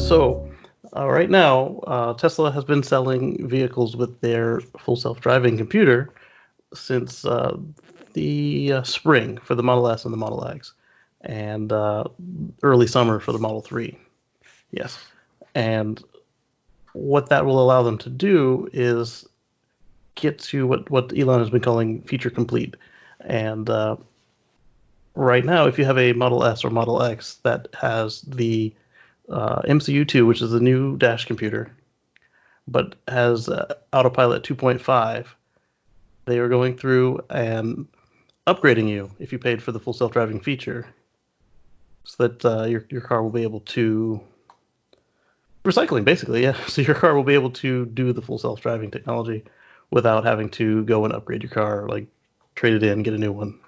So, right now, Tesla has been selling vehicles with their full self-driving computer since the spring for the Model S and the Model X, and early summer for the Model 3. Yes. And what that will allow them to do is get to what Elon has been calling feature complete. And right now, if you have a Model S or Model X that has the MCU2, which is the new dash computer, but has Autopilot 2.5, they are going through and upgrading you if you paid for the full self-driving feature, so that your car will be able to recycling, basically, yeah. So your car will be able to do the full self-driving technology without having to go and upgrade your car, like trade it in, get a new one.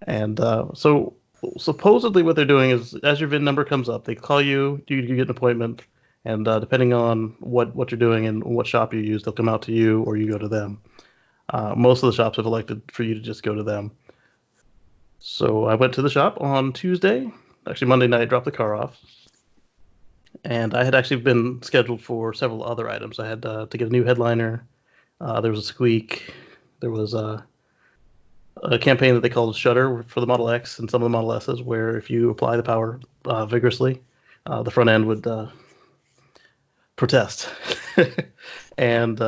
And so supposedly what they're doing is, as your VIN number comes up, they call you, you get an appointment, and depending on what you're doing and what shop you use, they'll come out to you or you go to them. Most of the shops have elected for you to just go to them. So I went to the shop on Tuesday. Actually, Monday night, dropped the car off. And I had actually been scheduled for several other items. I had to get a new headliner. There was a squeak. There was a campaign that they called Shutter for the Model X and some of the Model S's, where if you apply the power vigorously, the front end would protest. And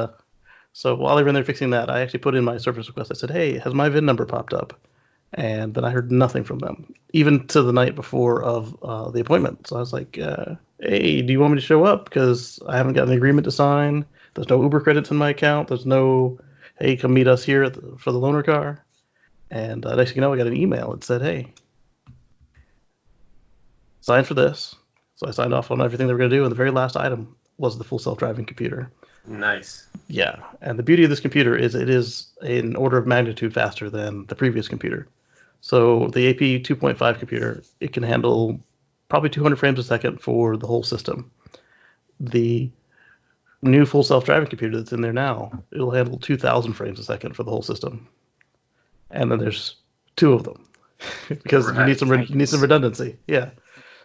so while they were in there fixing that, I actually put in my service request. I said, hey, has my VIN number popped up? And then I heard nothing from them, even to the night before of the appointment. So I was like, hey, do you want me to show up? Because I haven't got an agreement to sign. There's no Uber credits in my account. There's no, hey, come meet us here for the loaner car. And next thing you know, I got an email that said, hey, sign for this. So I signed off on everything they were going to do, and the very last item was the full self-driving computer. Nice. Yeah, and the beauty of this computer is it is an order of magnitude faster than the previous computer. So the AP 2.5 computer, it can handle probably 200 frames a second for the whole system. The new full self-driving computer that's in there now, it'll handle 2,000 frames a second for the whole system. And then there's two of them because you need some redundancy. Yeah.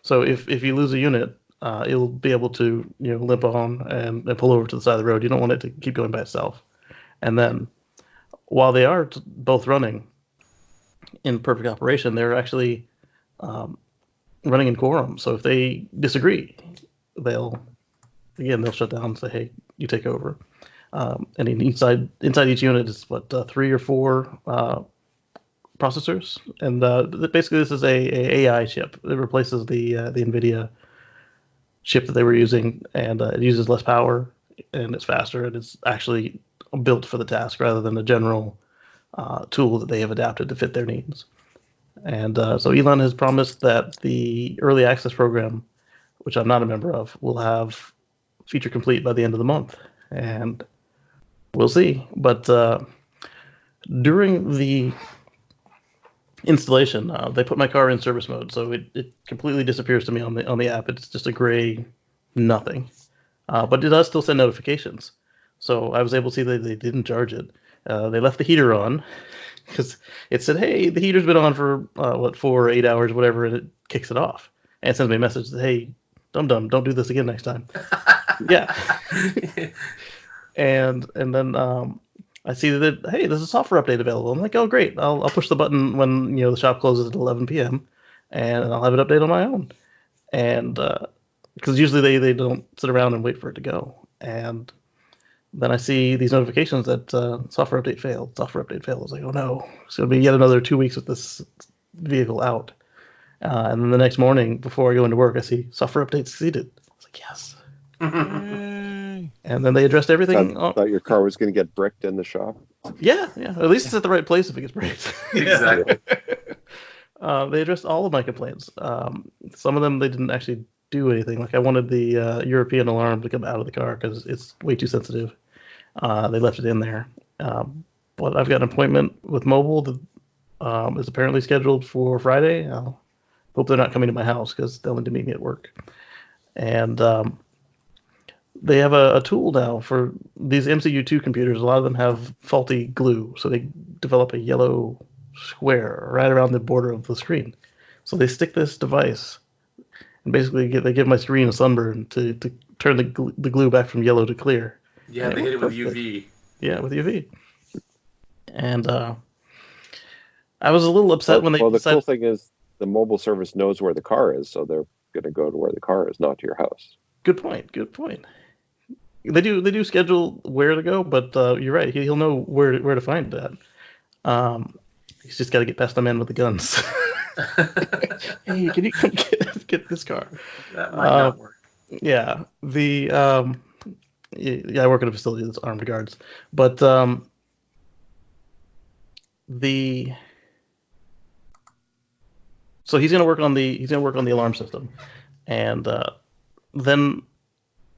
So if you lose a unit, it'll be able to limp on and pull over to the side of the road. You don't want it to keep going by itself. And then while they are both running in perfect operation, they're actually running in quorum. So if they disagree, they'll shut down and say, hey, you take over. And inside each unit is 3 or 4 processors, and basically this is a AI chip. It replaces the NVIDIA chip that they were using, and it uses less power, and it's faster, and it's actually built for the task rather than a general tool that they have adapted to fit their needs. And so Elon has promised that the early access program, which I'm not a member of, will have feature complete by the end of the month, and we'll see. But during the installation, they put my car in service mode, so it completely disappears to me on the app. It's just a gray nothing, but it does still send notifications. So I was able to see that they didn't charge it. They left the heater on because it said, "Hey, the heater's been on for 4 or 8 hours, whatever," and it kicks it off and it sends me a message that, "Hey, dum don't do this again next time." Yeah, and then I see that, hey, there's a software update available. I'm like, oh, great. I'll push the button when the shop closes at 11 p.m. and I'll have it update on my own. And because usually they don't sit around and wait for it to go. And then I see these notifications that software update failed. Software update failed. I was like, oh no, it's going to be yet another 2 weeks with this vehicle out. And then the next morning, before I go into work, I see software update succeeded. I was like, yes. And then they addressed everything. Thought your car was going to get bricked in the shop. Yeah. At least it's at the right place if it gets bricked. Exactly. They addressed all of my complaints. Some of them they didn't actually do anything. Like I wanted the European alarm to come out of the car because it's way too sensitive. They left it in there. But I've got an appointment with mobile that is apparently scheduled for Friday. I'll hope they're not coming to my house because they'll need to meet me at work. And they have a tool now for these MCU2 computers. A lot of them have faulty glue, so they develop a yellow square right around the border of the screen. So they stick this device and basically they give my screen a sunburn to turn the glue back from yellow to clear. Yeah, they hit it with UV. Yeah, with UV. And I was a little upset when they the decided. cool thing is the mobile service knows where the car is, so they're going to go to where the car is, not to your house. Good point. They do schedule where to go, but you're right. He'll know where to find that. He's just got to get past the man with the guns. Hey, can you come get this car? That might not work. Yeah, I work in a facility that's armed guards, but so he's gonna work on the alarm system, and then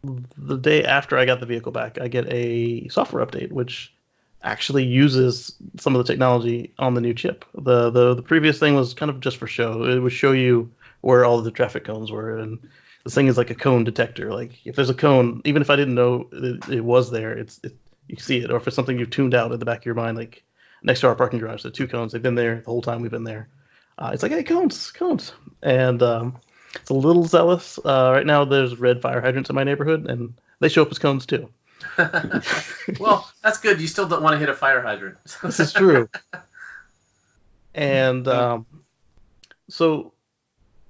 the day after I got the vehicle back, I get a software update which actually uses some of the technology on the new chip. The previous thing was kind of just for show. It would show you where all of the traffic cones were, and this thing is like a cone detector. Like if there's a cone, even if I didn't know it was there, you see it. Or if it's something you've tuned out in the back of your mind, like next to our parking garage, the two cones, they've been there the whole time we've been there. It's like, hey, cones, and it's a little zealous. Right now, there's red fire hydrants in my neighborhood, and they show up as cones too. Well, that's good. You still don't want to hit a fire hydrant. This is true. And so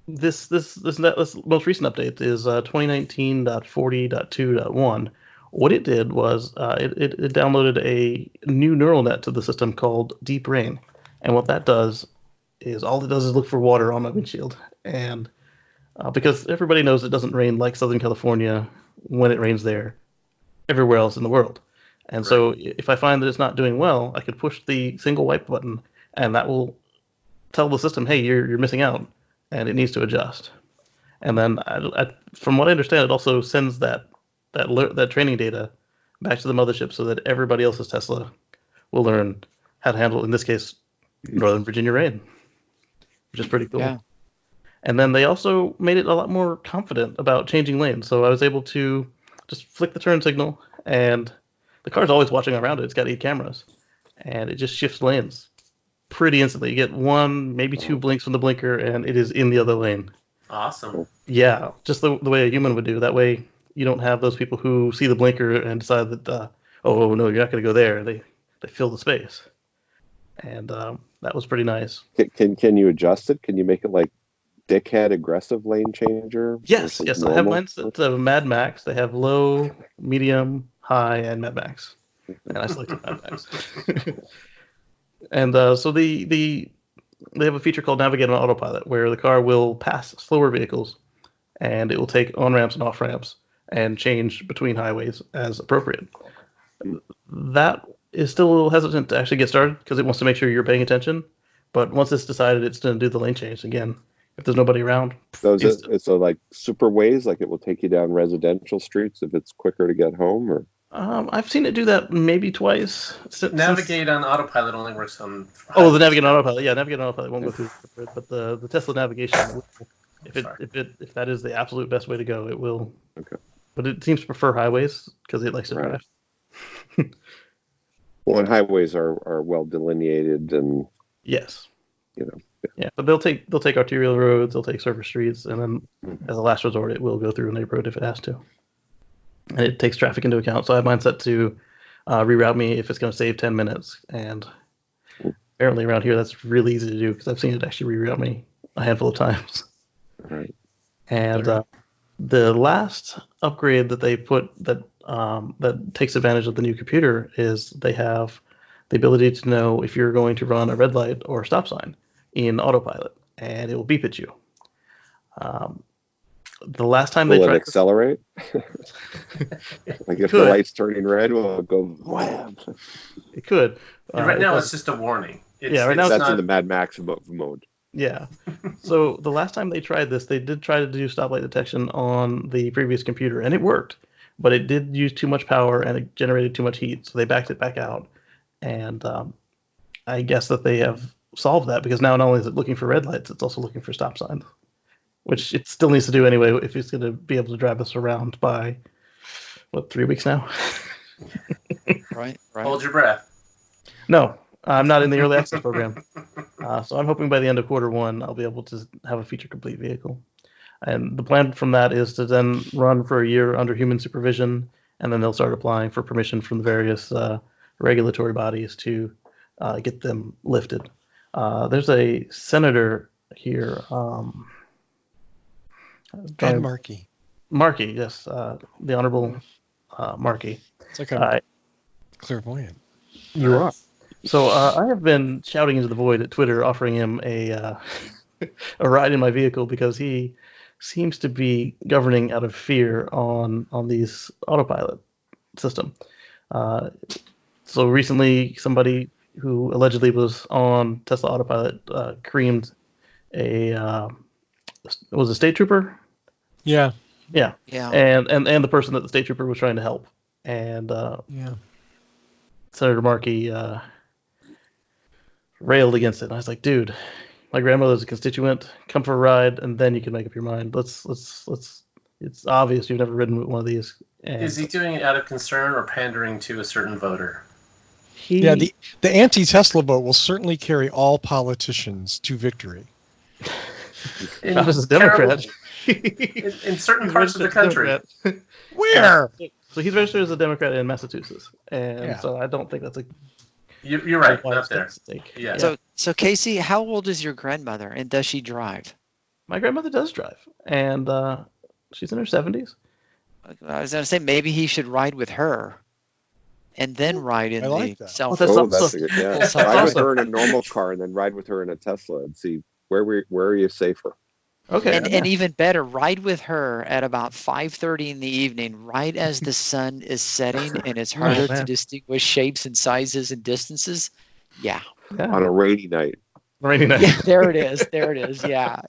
this most recent update is 2019.40.2.1. What it did was it downloaded a new neural net to the system called Deep Rain, and what that does is look for water on my windshield, and because everybody knows it doesn't rain like Southern California when it rains there, everywhere else in the world. And right. So if I find that it's not doing well, I could push the single wipe button, and that will tell the system, hey, you're missing out, and it needs to adjust. And then, from what I understand, it also sends that training data back to the mothership so that everybody else's Tesla will learn how to handle, in this case, Northern Virginia rain, which is pretty cool. Yeah. And then they also made it a lot more confident about changing lanes. So I was able to just flick the turn signal, and the car's always watching around it. It's got 8 cameras, and it just shifts lanes pretty instantly. You get 1, maybe 2 blinks from the blinker, and it is in the other lane. Awesome. Yeah, just the way a human would do. That way you don't have those people who see the blinker and decide that, oh, no, you're not going to go there. They fill the space. And that was pretty nice. Can you adjust it? Can you make it like dickhead aggressive lane changer? Yes. I have mine set to Mad Max. They have low, medium, high, and Mad Max. And I selected Mad Max. And so they have a feature called Navigate on Autopilot, where the car will pass slower vehicles, and it will take on-ramps and off-ramps and change between highways as appropriate. That is still a little hesitant to actually get started because it wants to make sure you're paying attention. But once it's decided, it's going to do the lane change again. If there's nobody around. So like super ways, like it will take you down residential streets if it's quicker to get home, or? I've seen it do that maybe twice. Navigate on autopilot only works on. The Navigate on autopilot. Yeah, Navigate on autopilot won't go through it, but the Tesla navigation, if that is the absolute best way to go, it will. Okay. But it seems to prefer highways because it likes to drive. Well, and highways are well delineated and. Yes. Yeah, but they'll take arterial roads, they'll take surface streets, and then as a last resort, it will go through a neighborhood if it has to. And it takes traffic into account. So I have mine set to reroute me if it's going to save 10 minutes. And apparently around here, that's really easy to do because I've seen it actually reroute me a handful of times. Right. And the last upgrade that they put that takes advantage of the new computer is they have the ability to know if you're going to run a red light or a stop sign in autopilot, and it will beep at you. The last time will they tried it accelerate? Like if the light's turning red, will it go wham? It could. Right now, it's just a warning. Right now that's in the Mad Max mode. Yeah. So the last time they tried this, they did try to do stoplight detection on the previous computer, and it worked, but it did use too much power and it generated too much heat, so they backed it back out. And I guess that they have solved that because now not only is it looking for red lights, it's also looking for stop signs, which it still needs to do anyway if it's going to be able to drive us around by 3 weeks now? Right. Hold your breath. No, I'm not in the early access program. So I'm hoping by the end of Q1 I'll be able to have a feature complete vehicle. And the plan from that is to then run for a year under human supervision, and then they'll start applying for permission from the various regulatory bodies to get them lifted. There's a senator here, Ed Markey. Markey, yes, the Honorable Markey. It's like a clairvoyant. You are. So I have been shouting into the void at Twitter, offering him a ride in my vehicle because he seems to be governing out of fear on these autopilot system. So recently, somebody who allegedly was on Tesla autopilot creamed was a state trooper. Yeah. And the person that the state trooper was trying to help, and Senator Markey railed against it. And I was like, dude, my grandmother's a constituent. Come for a ride, and then you can make up your mind. Let's. It's obvious you've never ridden one of these. And is he doing it out of concern or pandering to a certain voter? The anti-Tesla vote will certainly carry all politicians to victory. Not as a Democrat. in certain parts of the country. Where? So he's registered as a Democrat in Massachusetts, and so I don't think that's a. You're right. Not there. Yeah. So Casey, how old is your grandmother, and does she drive? My grandmother does drive, and she's in her 70s. I was going to say maybe he should ride with her, and then ride in the self. That's a good. Yeah, ride with her in a normal car, and then ride with her in a Tesla, and see where are you safer. Okay. And even better, ride with her at about 5:30 in the evening, right as the sun is setting, and it's harder to distinguish shapes and sizes and distances. Yeah. On a rainy night. Yeah, there it is. Yeah.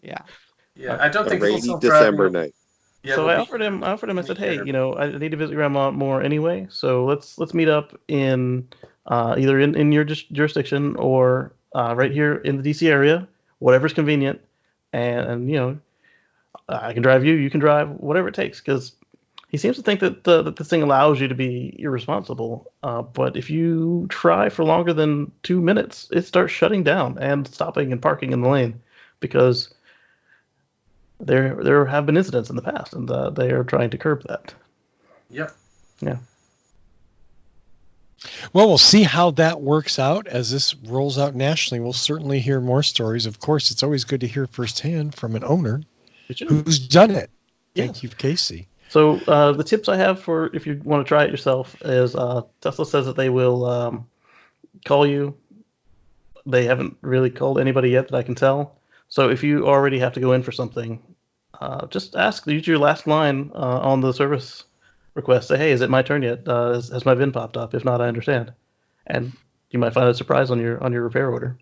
I don't think rainy December night. Yeah, so I offered him. I said, hey, I need to visit Grandma more anyway. So let's meet up in either in your jurisdiction or right here in the DC area, whatever's convenient. And I can drive you, you can drive, whatever it takes, because he seems to think that this thing allows you to be irresponsible. But if you try for longer than 2 minutes, it starts shutting down and stopping and parking in the lane, because there have been incidents in the past, and they are trying to curb that. Yep. Yeah. Well, we'll see how that works out as this rolls out nationally. We'll certainly hear more stories. Of course, it's always good to hear firsthand from an owner who's done it. Yeah. Thank you, Casey. So the tips I have for if you want to try it yourself is Tesla says that they will call you. They haven't really called anybody yet that I can tell. So if you already have to go in for something, just use your last line on the service request. Say, hey, is it my turn yet? Has my VIN popped up? If not, I understand. And you might find a surprise on your repair order.